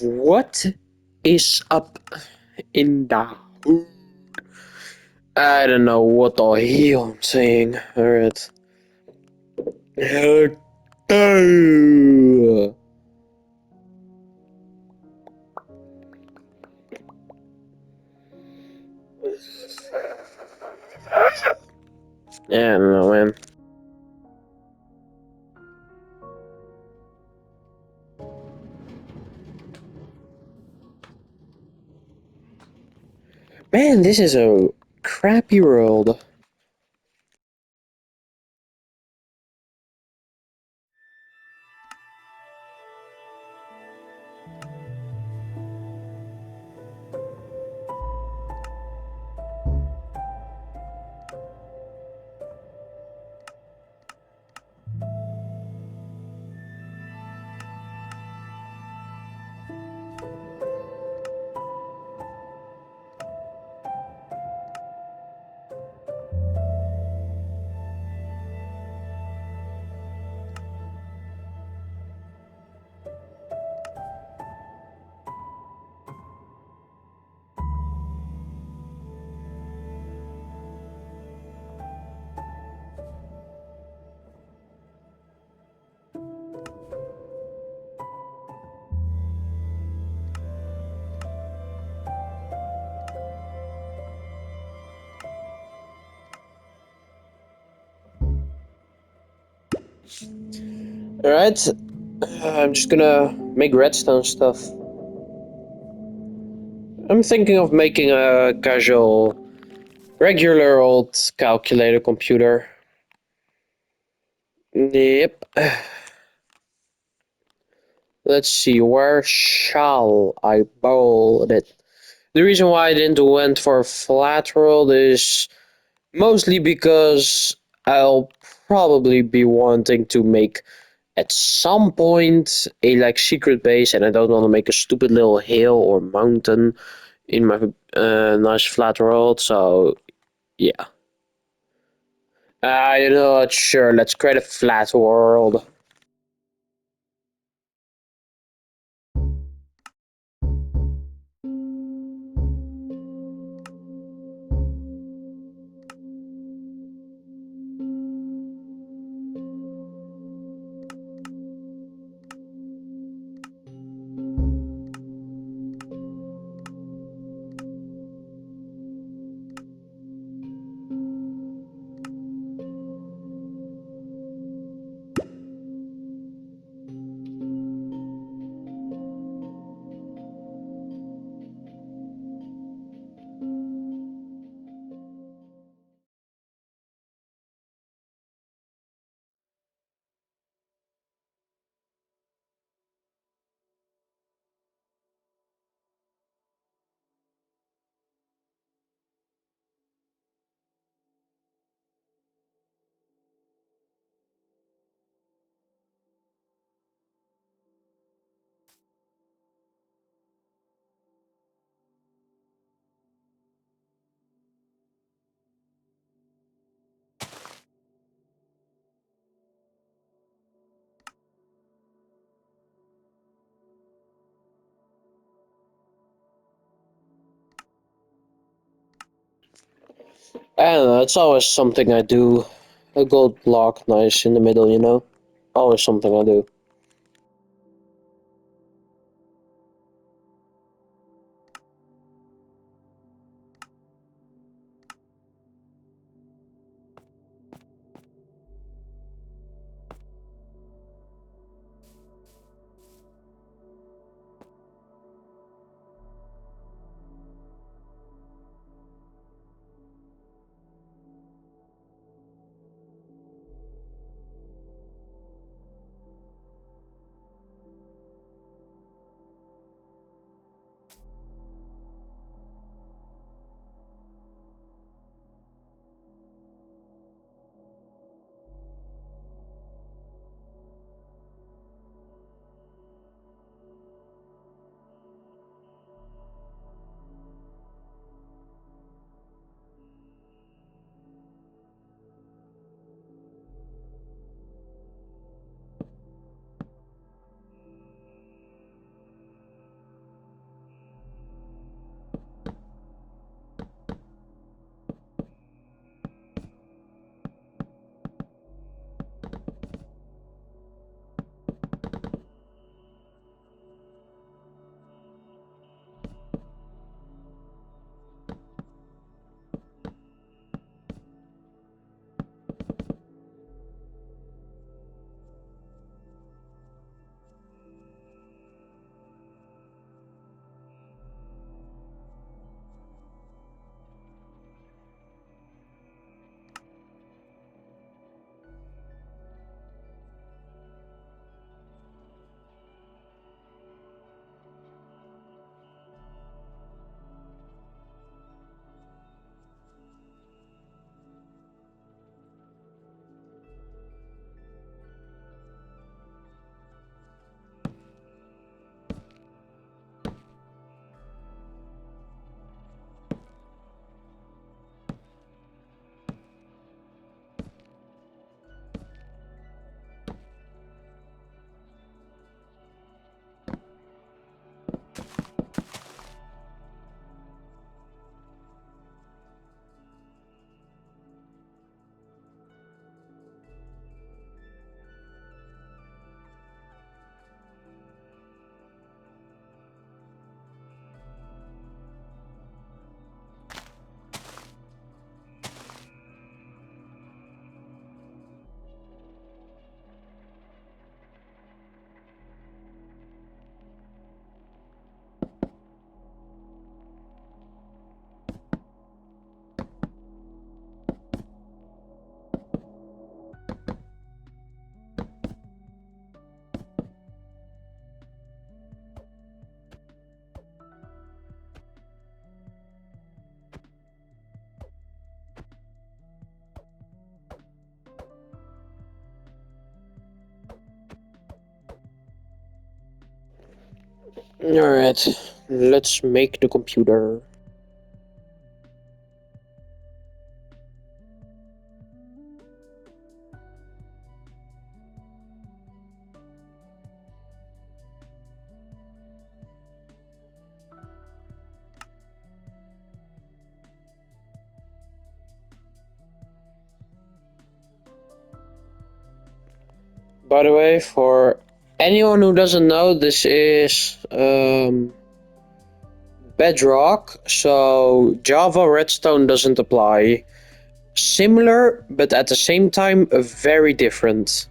What is up in the hood? I don't know what the hell I'm saying. Alright. Yeah, I don't know, man. Man, this is a crappy world. Alright, I'm just gonna make redstone stuff. I'm thinking of making a casual, regular old calculator computer. Yep. Let's see, where shall I build it? The reason why I didn't went for a flat world is mostly because I'll probably be wanting to make at some point a like secret base, and I don't want to make a stupid little hill or mountain in my nice flat world. So yeah, you know what? Sure, let's create a flat world. I don't know. It's always something I do. A gold block, nice in the middle, you know. Always something I do. Alright, let's make the computer. By the way, for anyone who doesn't know, this is Bedrock, so Java Redstone doesn't apply. Similar, but at the same time, very different.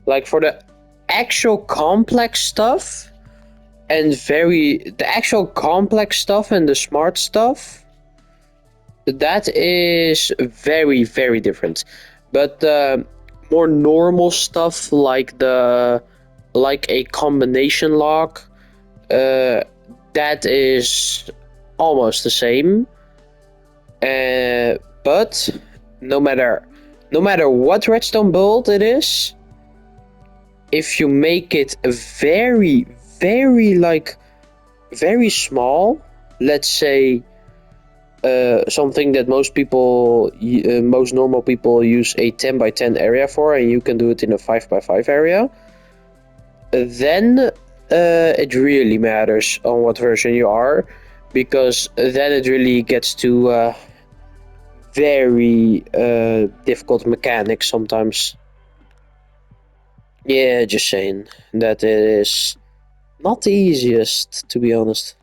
Like for the actual complex stuff, the actual complex stuff and the smart stuff, that is very, very different. But more normal stuff like a combination lock, uh, that is almost the same. But no matter no matter what redstone build it is, if you make it very, very very small, let's say something that most normal people use a 10 by 10 area for, and you can do it in a 5 by 5 area, then it really matters on what version you are, because then it really gets to very difficult mechanics sometimes. Yeah, just saying that it is not the easiest, to be honest.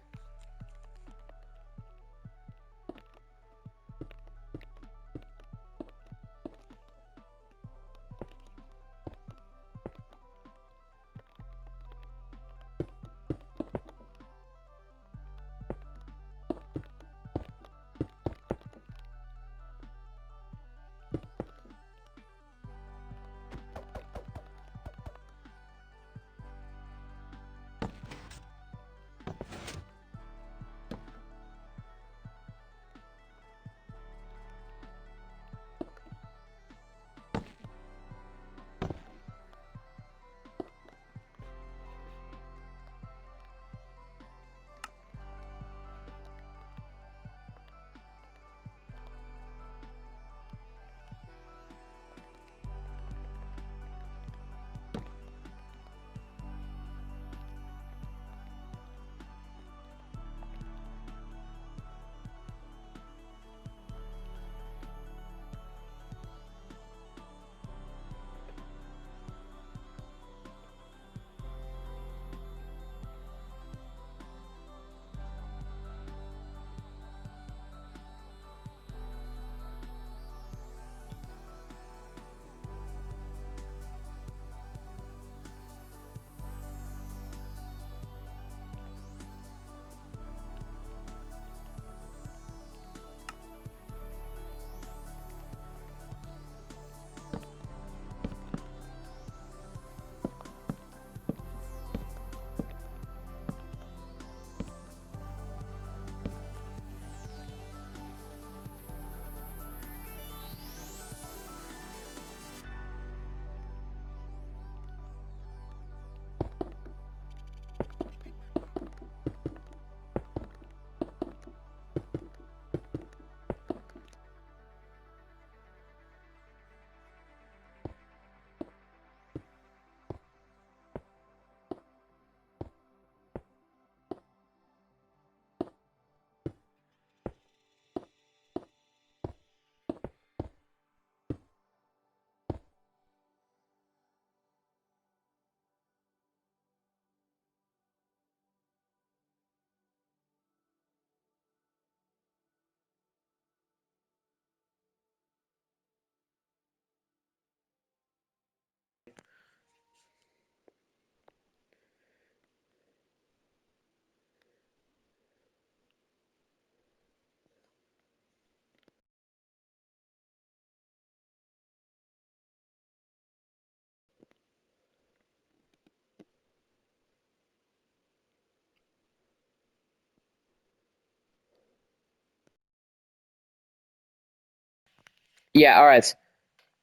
Yeah, all right.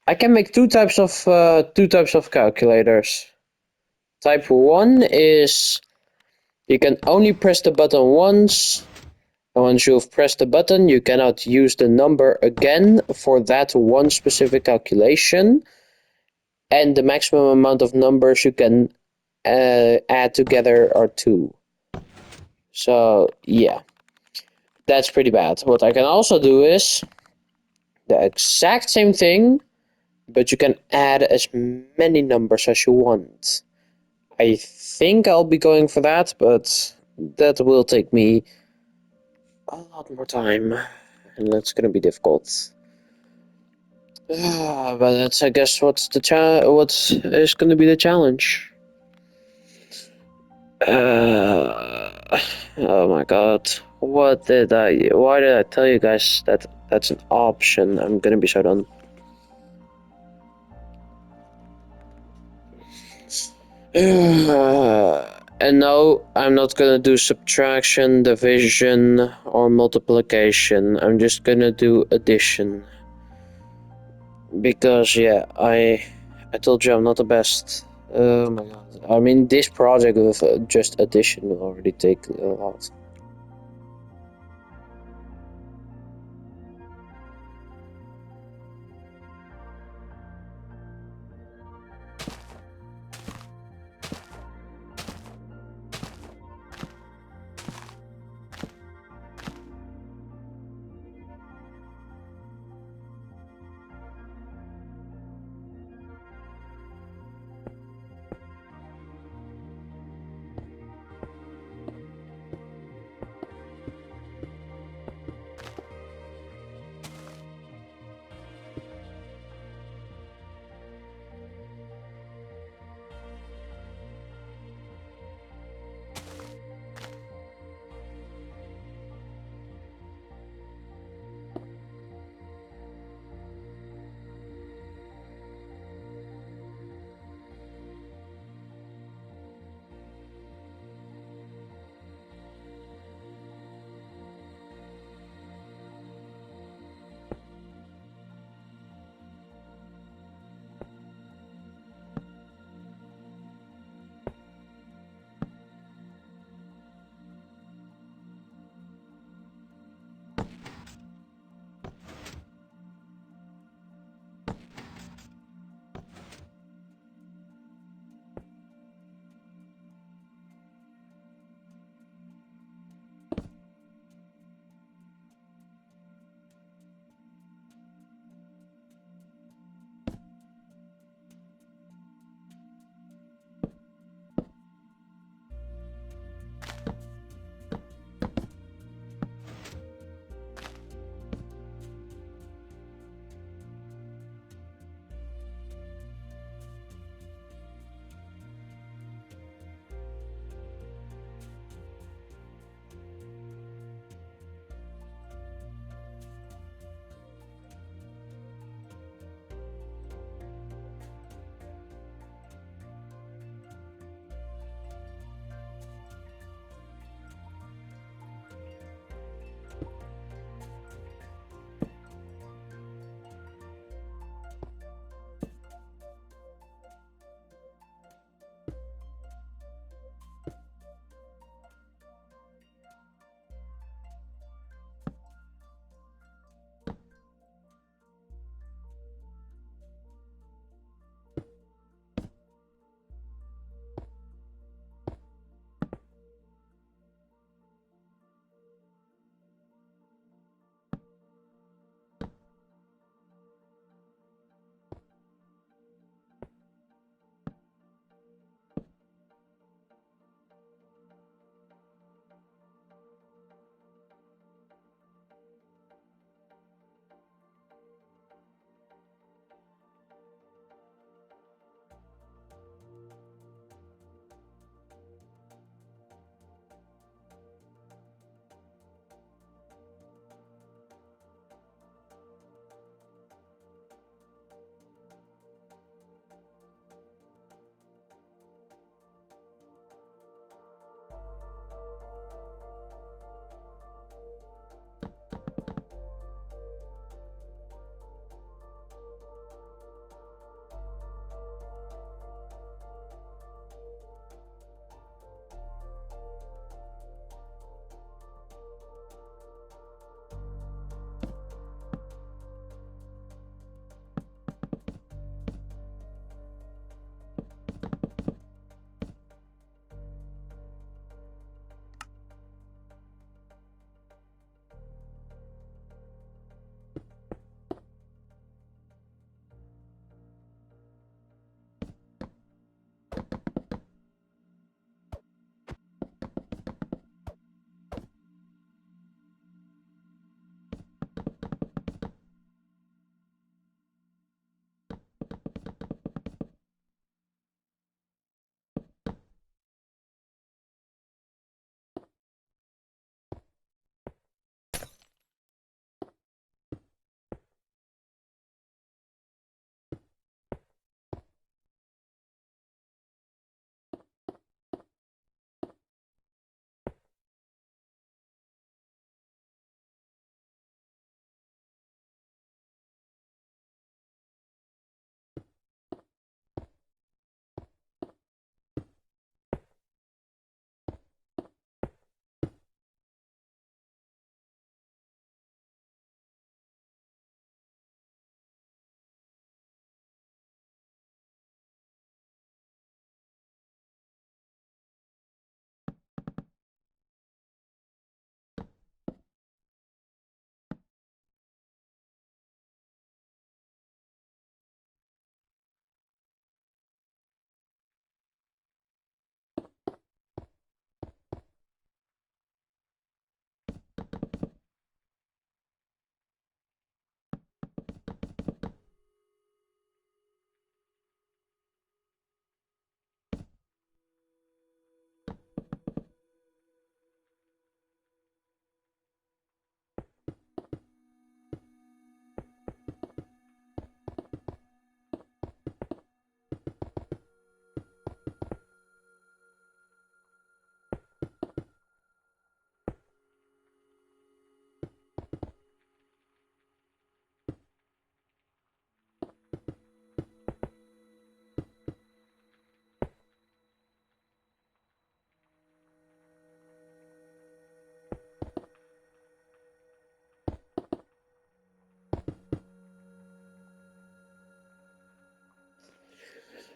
I can make two types of calculators. Type one is You can only press the button once, and once you've pressed the button, you cannot use the number again for that one specific calculation. And the maximum amount of numbers you can add together are 2. So, yeah. That's pretty bad. What I can also do is the exact same thing, but you can add as many numbers as you want. I think I'll be going for that, but that will take me a lot more time, and that's gonna be difficult. But that's, I guess, what is gonna be the challenge. Oh my god. Why did I tell you guys that that's an option? I'm gonna be so done. And no, I'm not gonna do subtraction, division, or multiplication. I'm just gonna do addition. Because, yeah, I told you I'm not the best. Oh my god. I mean, this project with just addition will already take a lot.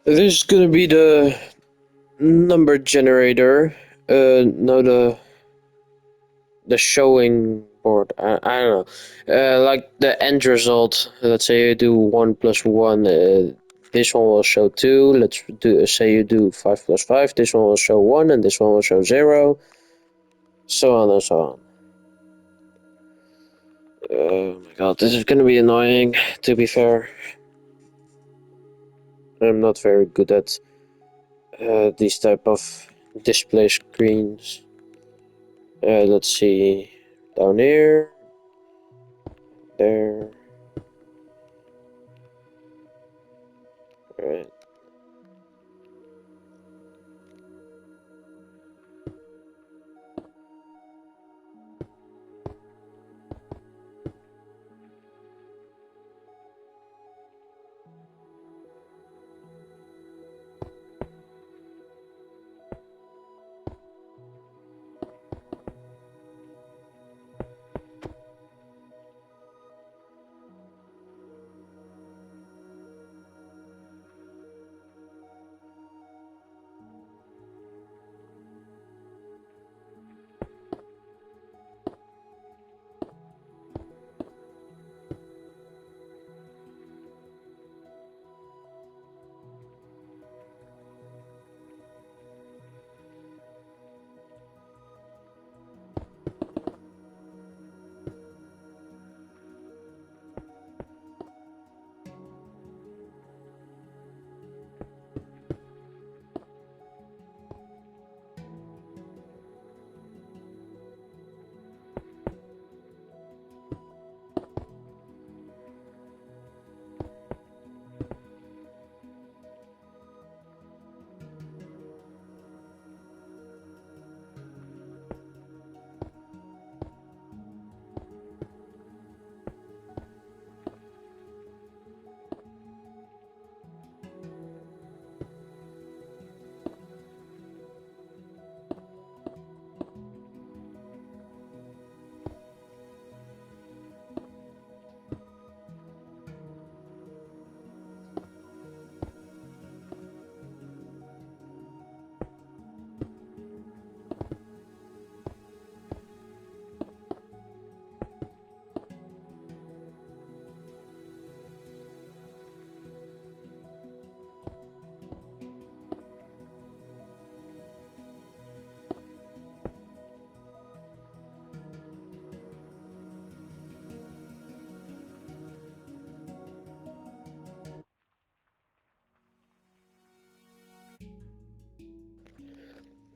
This is gonna be the number generator. No, the showing board. I don't know. Like the end result. Let's say you do 1 plus 1. This one will show 2. Let's do say you do 5 plus 5. This one will show 1, and this one will show 0. So on and so on. Oh my god, this is gonna be annoying. To be fair, I'm not very good at these type of display screens. Let's see, down here, there. Right.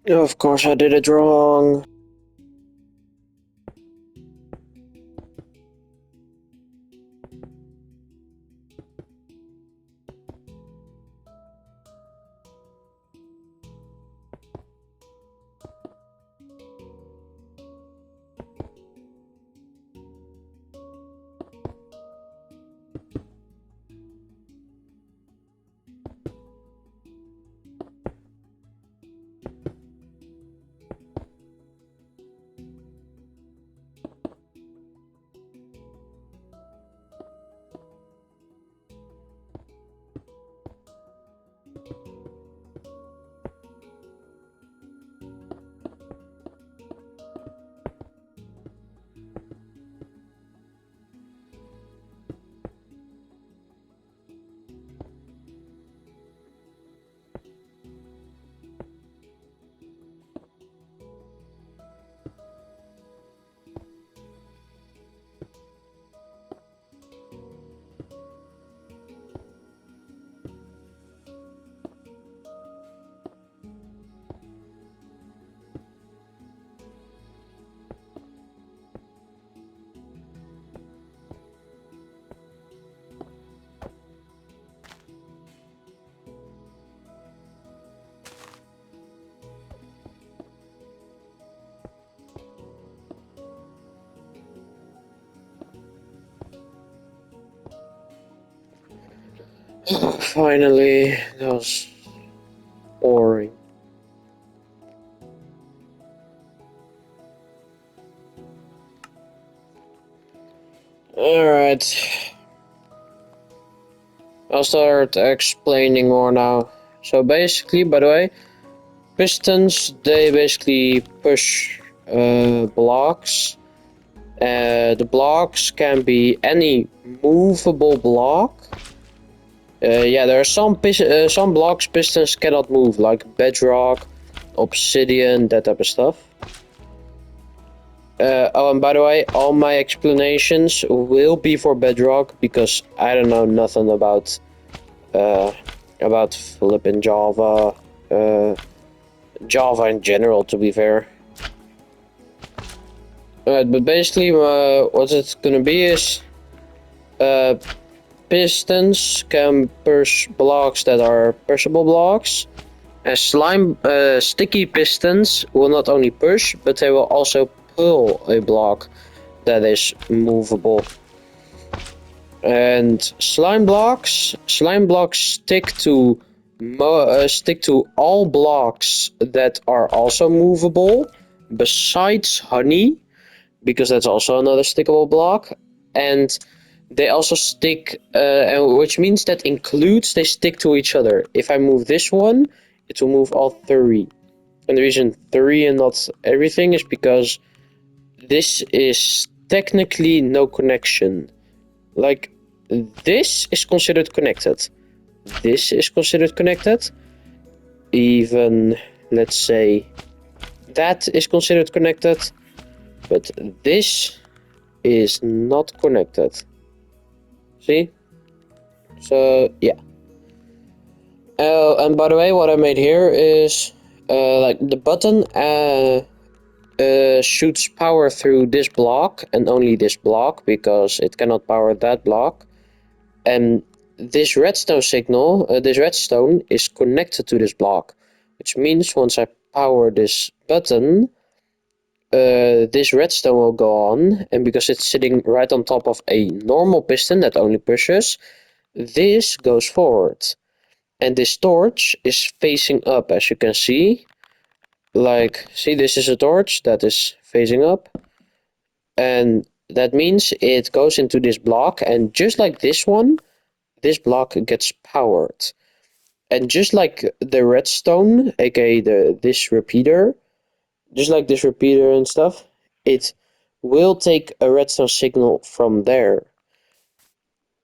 Of course, I did it wrong. Finally, that was boring. Alright, I'll start explaining more now. So basically, by the way, pistons, they basically push blocks. The blocks can be any movable block. Yeah, there are some blocks pistons cannot move, like bedrock, obsidian, that type of stuff. Oh, and by the way, all my explanations will be for bedrock because I don't know nothing uh, about flipping Java, uh, Java in general, to be fair. But basically, what it's gonna be is uh, pistons can push blocks that are pushable blocks. And sticky pistons will not only push, but they will also pull a block that is movable. And slime blocks stick to all blocks that are also movable, besides honey, because that's also another stickable block. And they also stick, which means that includes they stick to each other. If I move this one, it will move all three. And the reason three and not everything is because this is technically no connection. Like, this is considered connected. This is considered connected. Even, let's say, that is considered connected. But this is not connected. See? So, yeah. And by the way, what I made here is like the button shoots power through this block and only this block because it cannot power that block. And this redstone signal, this redstone is connected to this block, which means once I power this button, this redstone will go on, and because it's sitting right on top of a normal piston that only pushes, this goes forward. And this torch is facing up, as you can see. Like, see, this is a torch that is facing up. And that means it goes into this block, and just like this one, this block gets powered. And just like the redstone, aka this repeater, just like this repeater and stuff, it will take a redstone signal from there.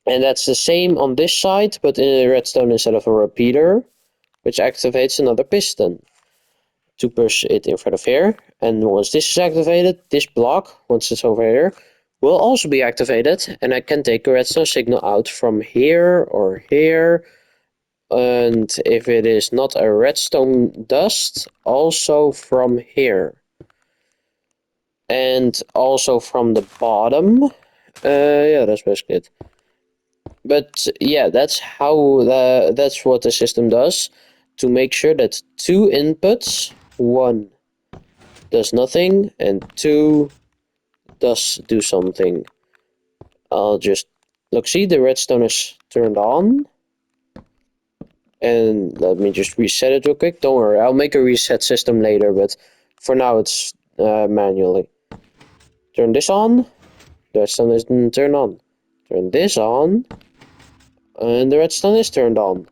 And that's the same on this side, but in a redstone instead of a repeater, which activates another piston to push it in front of here. And once this is activated, this block, once it's over here, will also be activated, and I can take a redstone signal out from here or here. And if it is not a redstone dust, also from here. And also from the bottom. Yeah, that's basically it. But yeah, that's what the system does to make sure that two inputs, one does nothing and two does do something. I'll just look, see, the redstone is turned on. And let me just reset it real quick. Don't worry, I'll make a reset system later, but for now it's manually. Turn this on, the redstone isn't turned on. Turn this on, and the redstone is turned on.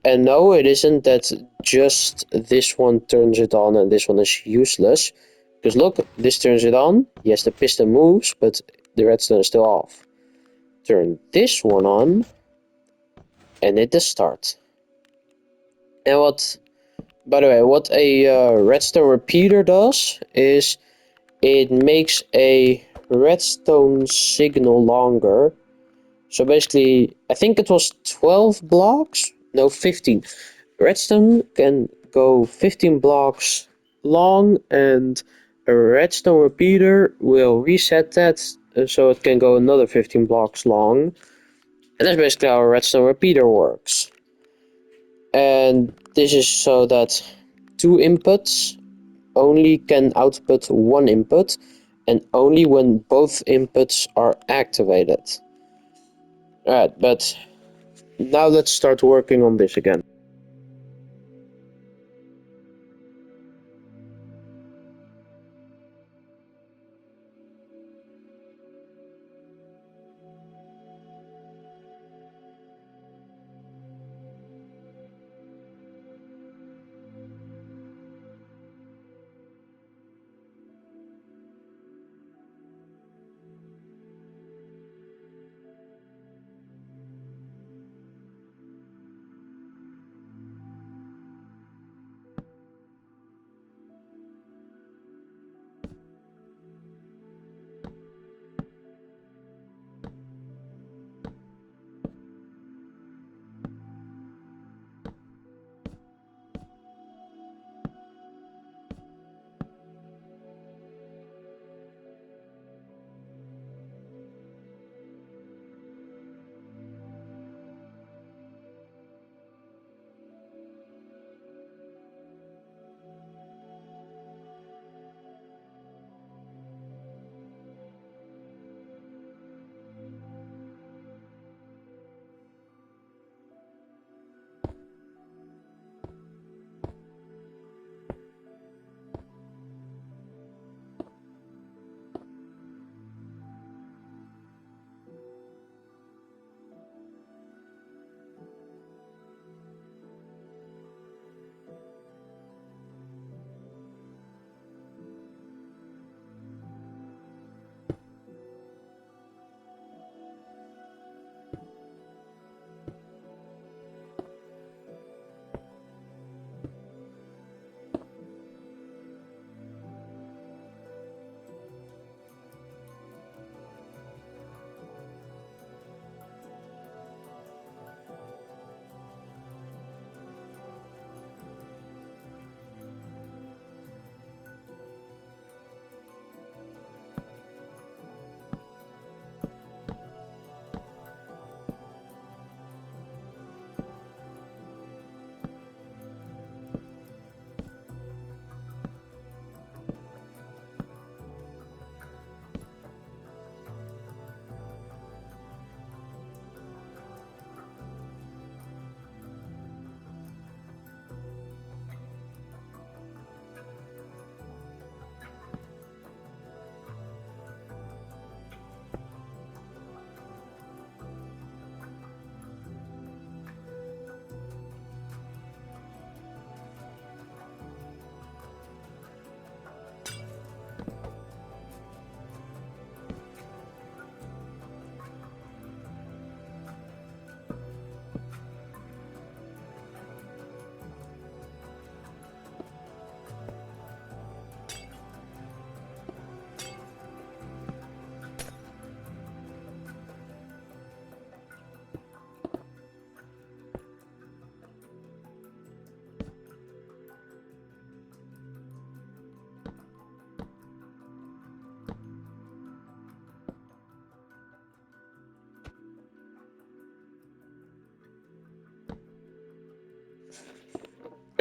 And no, it isn't that just this one turns it on and this one is useless. Because look, this turns it on. Yes, the piston moves, but the redstone is still off. Turn this one on, and it does start. And by the way, what a redstone repeater does is it makes a redstone signal longer. So basically, I think it was 12 blocks? No, 15. Redstone can go 15 blocks long, and a redstone repeater will reset that so it can go another 15 blocks long. And that's basically how a redstone repeater works. And this is so that two inputs only can output one input, and only when both inputs are activated. Alright, but now let's start working on this again.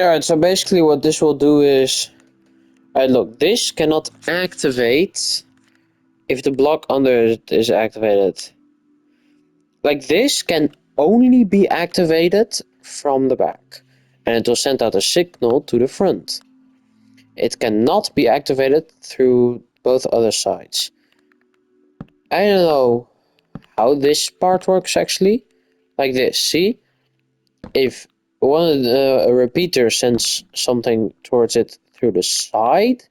Alright, so basically what this will do is... Alright, look, this cannot activate if the block under it is activated. Like, this can only be activated from the back, and it will send out a signal to the front. It cannot be activated through both other sides. I don't know how this part works actually. Like this, see? If one of the a repeater sends something towards it through the side,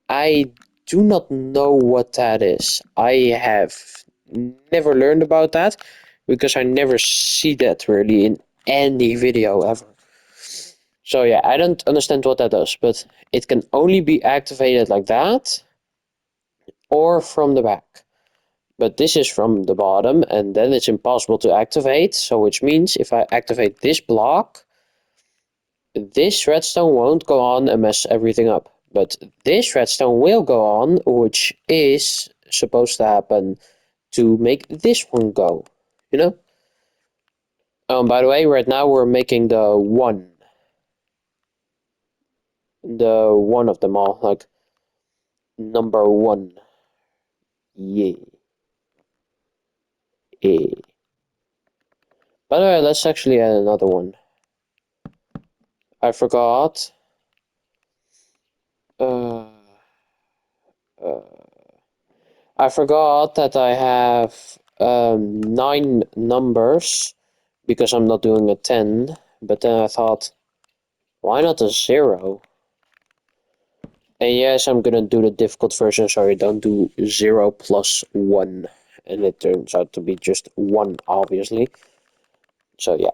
I do not know what that is. I have never learned about that because I never see that really in any video ever. So yeah, I don't understand what that does, but it can only be activated like that or from the back. But this is from the bottom, and then it's impossible to activate, so which means if I activate this block, this redstone won't go on and mess everything up. But this redstone will go on, which is supposed to happen to make this one go, you know? By the way, right now we're making the one of them all, like number one. Yeah. Yeah. By the way, let's actually add another one. I forgot. Uh, uh, I forgot that I have 9 numbers because I'm not doing a 10. But then I thought, why not a 0? And yes, I'm gonna do the difficult version, so I don't do 0 plus 1. And it turns out to be just 1, obviously. So yeah.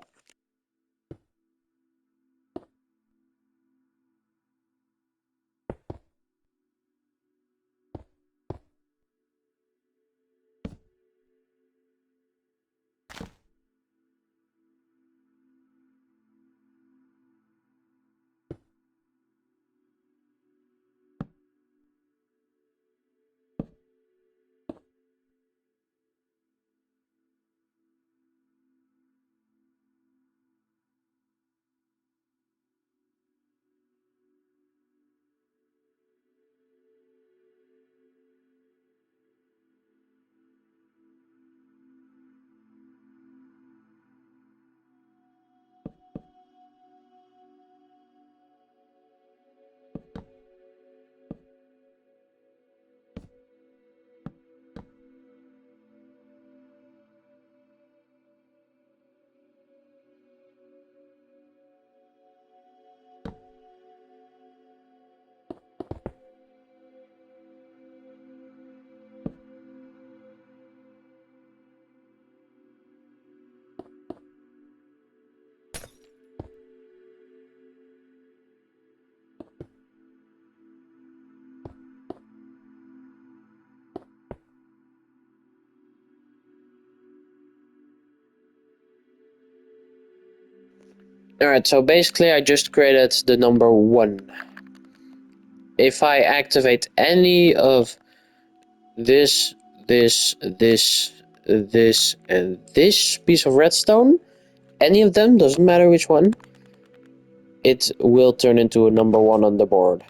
Alright, so basically I just created the number 1. If I activate any of this, this, and this piece of redstone, any of them, doesn't matter which one, it will turn into a number 1 on the board.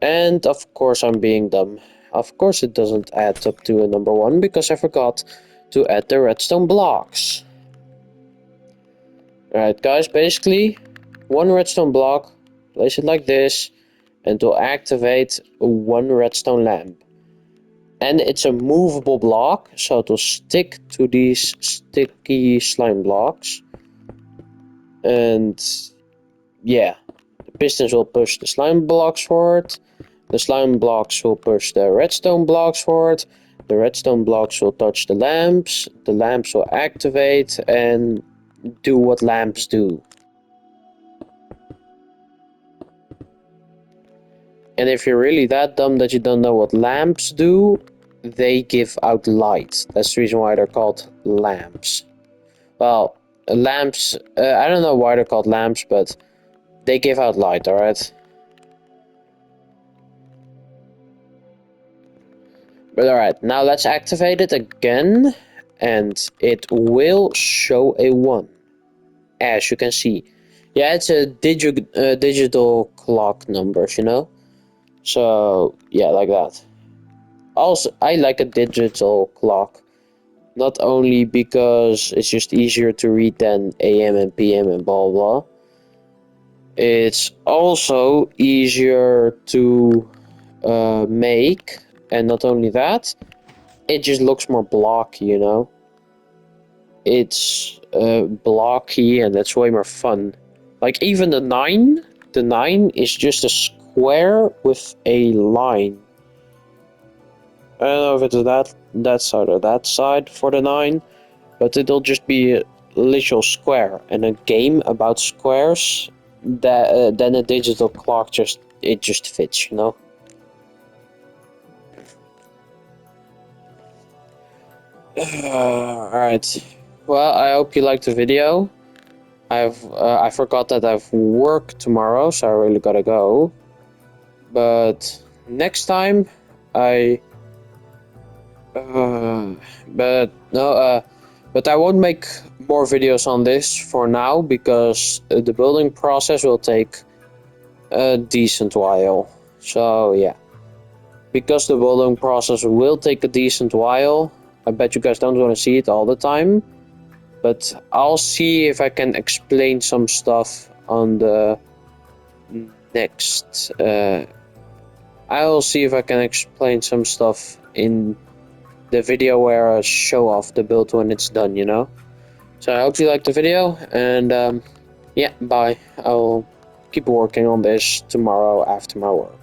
And of course I'm being dumb. Of course it doesn't add up to a number 1 because I forgot to add the redstone blocks. Alright guys, basically 1 redstone block, place it like this, and to activate 1 redstone lamp. And it's a movable block, so it will stick to these sticky slime blocks. And yeah, the pistons will push the slime blocks forward. The slime blocks will push the redstone blocks forward. The redstone blocks will touch the lamps. The lamps will activate and do what lamps do. And if you're really that dumb that you don't know what lamps do, they give out light. That's the reason why they're called lamps. Well, lamps, I don't know why they're called lamps, but they give out light, alright? But alright, now let's activate it again, and it will show a 1. As you can see, Yeah, it's a digital clock numbers, you know. So yeah, like that. Also, I like a digital clock, not only because it's just easier to read than AM and PM and blah blah. It's also easier to make, and not only that, it just looks more blocky, you know. It's blocky, and that's way more fun. Like even the nine is just a square with a line. I don't know if it's that side or that side for the nine, but it'll just be a literal square. And a game about squares, that then a digital clock just fits, you know. All right. Well, I hope you liked the video. I forgot that I've work tomorrow, so I really gotta go. But next time, I but no but I won't make more videos on this for now because the building process will take a decent while. So yeah, because the building process will take a decent while, I bet you guys don't want to see it all the time. But I'll see if I can explain some stuff on the next. I'll see if I can explain some stuff in the video where I show off the build when it's done, you know? So I hope you liked the video, and yeah, bye. I'll keep working on this tomorrow after my work.